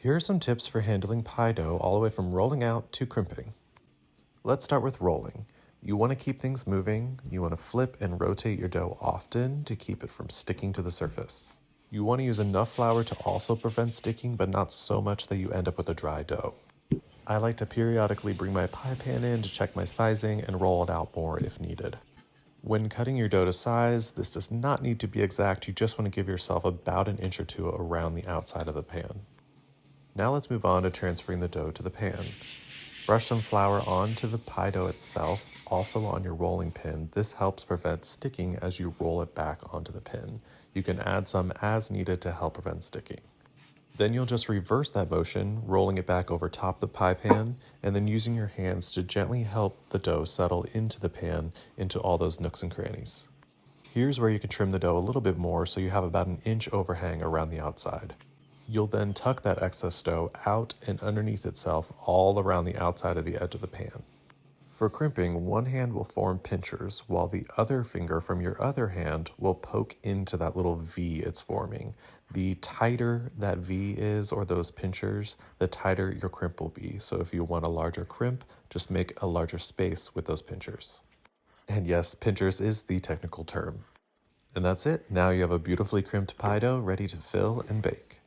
Here are some tips for handling pie dough all the way from rolling out to crimping. Let's start with rolling. You want to keep things moving. You want to flip and rotate your dough often to keep it from sticking to the surface. You want to use enough flour to also prevent sticking, but not so much that you end up with a dry dough. I like to periodically bring my pie pan in to check my sizing and roll it out more if needed. When cutting your dough to size, this does not need to be exact. You just want to give yourself about an inch or two around the outside of the pan. Now let's move on to transferring the dough to the pan. Brush some flour onto the pie dough itself, also on your rolling pin. This helps prevent sticking as you roll it back onto the pin. You can add some as needed to help prevent sticking. Then you'll just reverse that motion, rolling it back over top the pie pan, and then using your hands to gently help the dough settle into the pan, into all those nooks and crannies. Here's where you can trim the dough a little bit more so you have about an inch overhang around the outside. You'll then tuck that excess dough out and underneath itself all around the outside of the edge of the pan. For crimping, one hand will form pinchers, while the other finger from your other hand will poke into that little V it's forming. The tighter that V is, or those pinchers, the tighter your crimp will be. So if you want a larger crimp, just make a larger space with those pinchers. And yes, pinchers is the technical term. And that's it. Now you have a beautifully crimped pie dough ready to fill and bake.